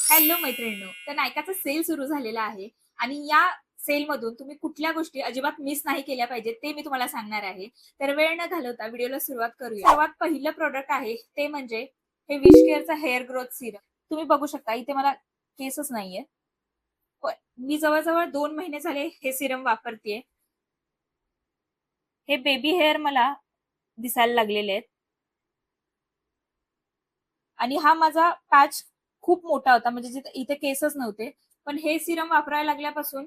Hello मैत्रिणींनो, तर नायकाचा sale सुरू झालेला आहे आणि या सेलमधून तुम्ही कुठल्या गोष्टी अजिबात मिस नाही केल्या पाहिजेत ते मी तुम्हाला सांगणार आहे. तर वेळ न घालवता व्हिडिओला सुरुवात करूया. सर्वात पहिलं प्रोडक्ट आहे ते म्हणजे हे विश केअरचा हेअर ग्रोथ सिरम. तुम्ही बघू शकता इथे मला केसच नाहीये. पण मी जवळ-जवळ 2 महिने झाले हे सिरम वापरतेय. हे बेबी हेअर मला दिसायला लागलेले आहेत आणि हा माझा पॅच खूप मोठा होता म्हणजे जिथे इथे केसच नव्हते. पण हे सिरम वापरायला लागल्यापासून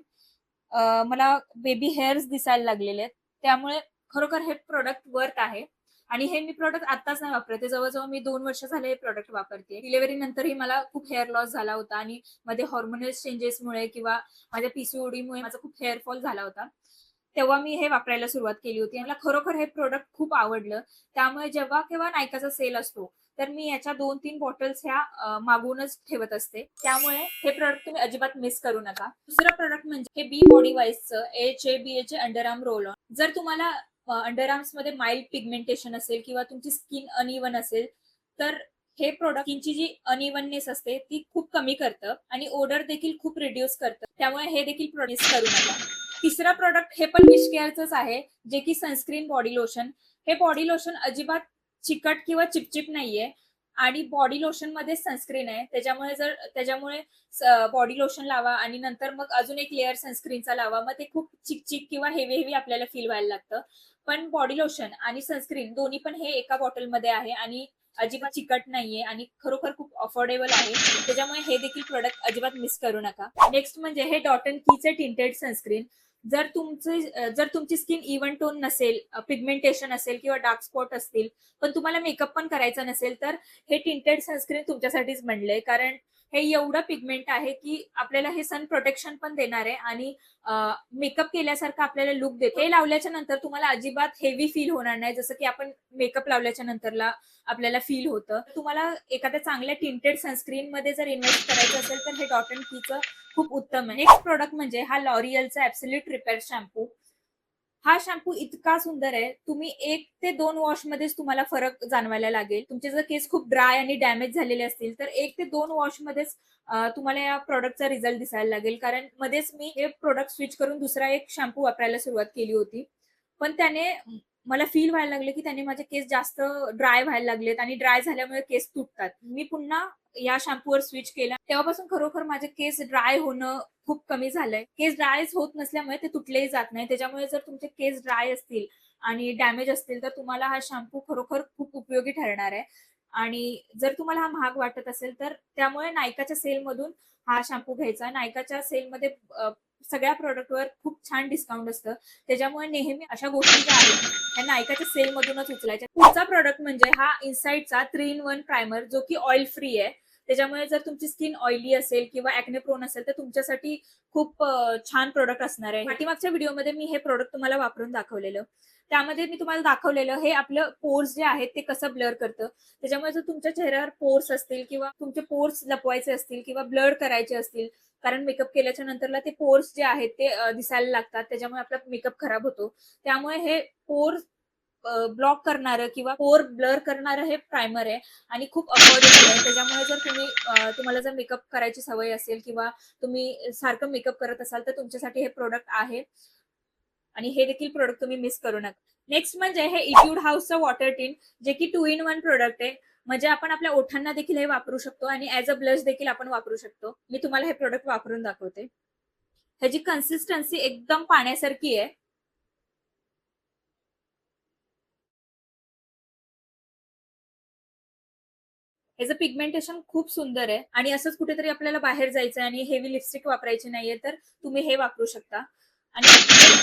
मला बेबी हेअर्स दिसायला लागलेले आहेत. त्यामुळे खरोखर हे प्रॉडक्ट वर्थ आहे. आणि हे मी प्रॉडक्ट आत्ताच नाही वापरत आहे. जवळ-जवळ मी 2 वर्ष झाले हे प्रॉडक्ट वापरतेय. डिलिव्हरी नंतरही मला खूप हेअर लॉस झाला होता आणि मध्ये हार्मोनल चेंजेसमुळे किंवा माझ्या पीसीओडीमुळे माझा खूप हेअर फॉल झाला होता. तेव्हा मी हे वापरायला सुरुवात केली होती. मला खरोखर हे प्रॉडक्ट खूप आवडलं. त्यामुळे जेव्हा केव्हा नायकाचा सेल असतो, तर मी याच्या 2-3 बॉटल्स ह्या मागवूनच ठेवत असते. त्यामुळे हे प्रॉडक्ट तुम्ही अजिबात मिस करू नका. दुसरं प्रॉडक्ट म्हणजे हे बी बॉडी वाईजचं HABA चे अंडर आर्म रोल ऑन. जर तुम्हाला अंडर आर्म्स मध्ये माइल्ड पिगमेंटेशन असेल किंवा तुमची स्किन अनइवन असेल, तर हे प्रॉडक्ट स्किनची जी अनइवननेस असते ती खूप कमी करतं आणि ओडर देखील खूप रिड्यूस करतं. त्यामुळे हे देखील प्रोड्यूस करू नका. तिसरा प्रॉडक्ट हे पण विश केअरचंच आहे, जे की सनस्क्रीन बॉडी लोशन. हे बॉडी लोशन अजिबात चिकट किंवा चिपचिप नाहीये आणि बॉडी लोशन मध्ये सनस्क्रीन आहे. त्याच्यामुळे बॉडी लोशन लावा आणि नंतर मग अजून एक लेअर सनस्क्रीनचा लावा. मग ते खूप चिकचिक किंवा हेवी हेवी आपल्याला फील व्हायला लागतं. पण बॉडी लोशन आणि सनस्क्रीन दोन्ही पण हे एका बॉटलमध्ये आहे आणि अजिबात चिकट नाहीये आणि खरोखर खूप अफोर्डेबल आहे. त्याच्यामुळे हे देखील प्रोडक्ट अजिबात मिस करू नका. नेक्स्ट म्हणजे हे डॉट अँड कीचे टिंटेड सनस्क्रीन. जर तुमची स्किन इव्हन टोन नसेल, पिगमेंटेशन असेल किंवा डार्क स्पॉट असतील, पण तुम्हाला मेकअप पण करायचा नसेल, तर हे टिंटेड सनस्क्रीन तुमच्यासाठीच बनलंय. कारण हे एवढं पिगमेंट आहे की आपल्याला हे सन प्रोटेक्शन पण देणार आहे आणि मेकअप केल्यासारखं आपल्याला लुक देतो. हे लावल्याच्या नंतर तुम्हाला अजिबात हेवी फील होणार नाही, जसं की आपण मेकअप लावल्याच्या नंतरला आपल्याला फील होतं. तुम्हाला एखाद्या चांगल्या टिंटेड सनस्क्रीन मध्ये जर इन्व्हेस्ट करायचं असेल, तर हे डॉट अँड कीचं खूप उत्तम आहे. नेक्स्ट प्रोडक्ट म्हणजे हा लॉरियलचा ऍब्सोल्यूट रिपेअर शॅम्पू. हा शॅम्पू इतका सुंदर आहे. तुम्ही 1 ते 2 वॉश मध्येच तुम्हाला फरक जाणवायला लागेल. तुमचे जर केस खूप ड्राय आणि डॅमेज झालेले असतील, तर 1 ते 2 वॉश मध्येच तुम्हाला या प्रॉडक्टचा रिझल्ट दिसायला लागेल. कारण मध्येच मी हे प्रॉडक्ट स्विच करून दुसरा एक शॅम्पू वापरायला सुरुवात केली होती. पण त्याने मला फील व्हायला लागलं, की त्याने माझे केस जास्त ड्राय व्हायला लागलेत आणि ड्राय झाल्यामुळे केस तुटतात. मी पुन्हा या शॅम्पूवर स्विच केला. तेव्हापासून खरोखर माझे केस ड्राय होणं खूप कमी झालंय. केस ड्रायच होत नसल्यामुळे ते तुटलेही जात नाही. त्याच्यामुळे जर तुमचे केस ड्राय असतील आणि डॅमेज असतील, तर तुम्हाला हा शॅम्पू खरोखर खूप उपयोगी ठरणार आहे. आणि जर तुम्हाला हा महाग वाटत असेल, तर त्यामुळे नायकाच्या सेलमधून हा शॅम्पू घ्यायचा. नायकाच्या सेलमध्ये सगळ्या प्रॉडक्टवर खूप छान डिस्काउंट असतं. त्याच्यामुळे नेहमी अशा गोष्टी ज्या आहेत, त्या नायकाच्या सेलमधूनच उचलायच्या. पुढचा प्रॉडक्ट म्हणजे हा इनसाइटचा 3 in 1 प्रायमर, जो की ऑइल फ्री आहे. त्याच्यामुळे जर तुमची स्किन ऑइली असेल किंवा ॲक्ने प्रोन असेल, तर तुमच्यासाठी खूप छान प्रोडक्ट असणार आहे. पाठीमागच्या व्हिडिओमध्ये मी हे प्रोडक्ट तुम्हाला वापरून दाखवलेलं. त्यामध्ये मी तुम्हाला दाखवलेलं हे आपलं पोर्स जे आहेत ते कसं ब्लर करतं. त्याच्यामुळे जर तुमच्या चेहऱ्यावर पोर्स असतील किंवा तुमचे पोर्स लपवायचे असतील किंवा ब्लर करायचे असतील, कारण मेकअप केल्याच्या नंतरला ते पोर्स जे आहेत ते दिसायला लागतात. त्याच्यामुळे आपला मेकअप खराब होतो. त्यामुळे हे पोर्स ब्लॉक करणारं किंवा पोर ब्लर करणारं हे प्रायमर आहे आणि खूप अफोर्डेबल आहे. त्याच्यामुळे जर तुम्हाला जर मेकअप करायची सवय असेल किंवा तुम्ही सारखं मेकअप करत असाल, तर तुमच्यासाठी हे प्रॉडक्ट आहे आणि हे देखील प्रॉडक्ट तुम्ही मिस करू नका. नेक्स्ट म्हणजे हे इट्यूड हाऊसचं वॉटर टिन, जे की 2 in 1 प्रॉडक्ट आहे. म्हणजे आपण आपल्या ओठांना देखील हे वापरू शकतो आणि ॲज अ ब्लश देखील आपण वापरू शकतो. मी तुम्हाला हे प्रॉडक्ट वापरून दाखवते. ह्याची कन्सिस्टन्सी एकदम पाण्यासारखी आहे. ह्याचं पिगमेंटेशन खूप सुंदर आहे आणि असंच कुठेतरी आपल्याला बाहेर जायचं आणि हेवी लिपस्टिक वापरायची नाहीये, तर तुम्ही हे वापरू शकता आणि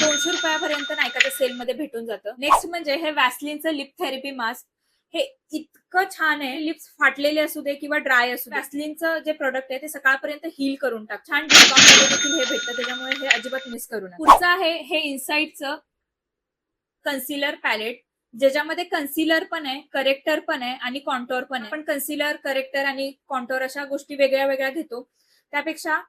₹200 नायकाच्या सेलमध्ये भेटून जातं. नेक्स्ट म्हणजे हे व्हॅसलीनचं लिप थेरपी मास्क. हे इतकं छान आहे. लिप्स फाटलेले असू दे किंवा ड्राय असू दे. व्हॅसलीनचं जे प्रॉडक्ट आहे ते सकाळपर्यंत हील करून टाक. छान डिस्काउंटमध्ये देखील हे भेटतं. त्याच्यामुळे हे अजिबात मिस करू नका. पुढचं आहे हे इनसाइटचं कन्सिलर पॅलेट, ज्याच्यामध्ये कन्सिलर पण आहे, करेक्टर पण आहे आणि कॉन्टोर पण आहे. आपण कन्सिलर, करेक्टर आणि कॉन्टोर अशा गोष्टी वेगळ्या वेगळ्या घेतो. त्यापेक्षा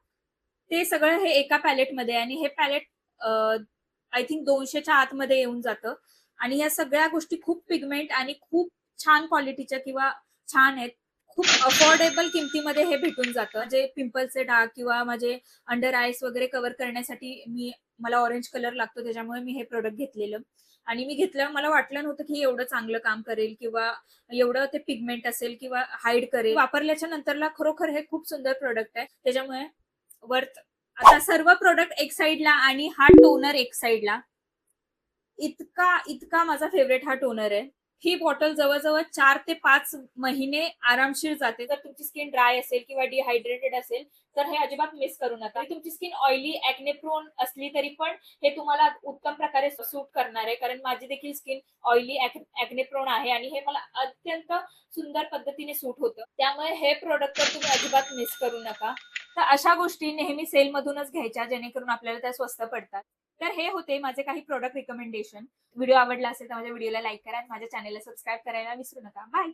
ते सगळं हे एका पॅलेटमध्ये आहे आणि हे पॅलेट आय थिंक 200च्या आतमध्ये येऊन जातं आणि या सगळ्या गोष्टी खूप पिगमेंट आणि खूप छान क्वालिटीच्या किंवा छान आहेत. खूप अफोर्डेबल किमतीमध्ये हे भेटून जातं. जे पिंपलचे डाग किंवा माझे अंडर आयस वगैरे कव्हर करण्यासाठी मला ऑरेंज कलर लागतो, त्याच्यामुळे मी हे प्रोडक्ट घेतलेलं. आणि मी घेतल्यावर मला वाटलं नव्हतं की हे एवढं चांगलं काम करेल किंवा एवढं ते पिगमेंट असेल किंवा हाईड करेल. वापरल्याच्या नंतरला खरोखर हे खूप सुंदर प्रोडक्ट आहे, त्याच्यामुळे वर्थ. आता सर्व प्रोडक्ट एक साइडला आणि हा टोनर एक साइडला. इतका इतका माझा फेवरेट हा टोनर आहे. ही बॉटल जवळजवळ 4 ते 5 महिने आरामशीर जाते. जर तुमची स्किन ड्राय असेल किंवा डिहायड्रेटेड असेल तर हे अजिबात मिस करू नका. तुमची स्किन ऑइली ऍक्ने प्रोन असली तरी पण हे तुम्हाला उत्तम प्रकारे सूट करणार आहे, कारण माझी देखील स्किन ऑइली ऍक्ने प्रोन आहे आणि हे मला अत्यंत सुंदर पद्धतीने सूट होतं. त्यामुळे हे प्रोडक्ट तर तुम्ही अजिबात मिस करू नका. तर अशा गोष्टी नेहमी सेल मधूनच घ्यायच्या, जेणेकरून आपल्याला त्या स्वस्त पडतात. तर हे होते माझे काही प्रोडक्ट रिकमेंडेशन. व्हिडिओ आवडला असेल तर माझ्या व्हिडिओला लाईक करा आणि माझ्या चॅनलला सबस्क्राईब करायला विसरू नका. बाय.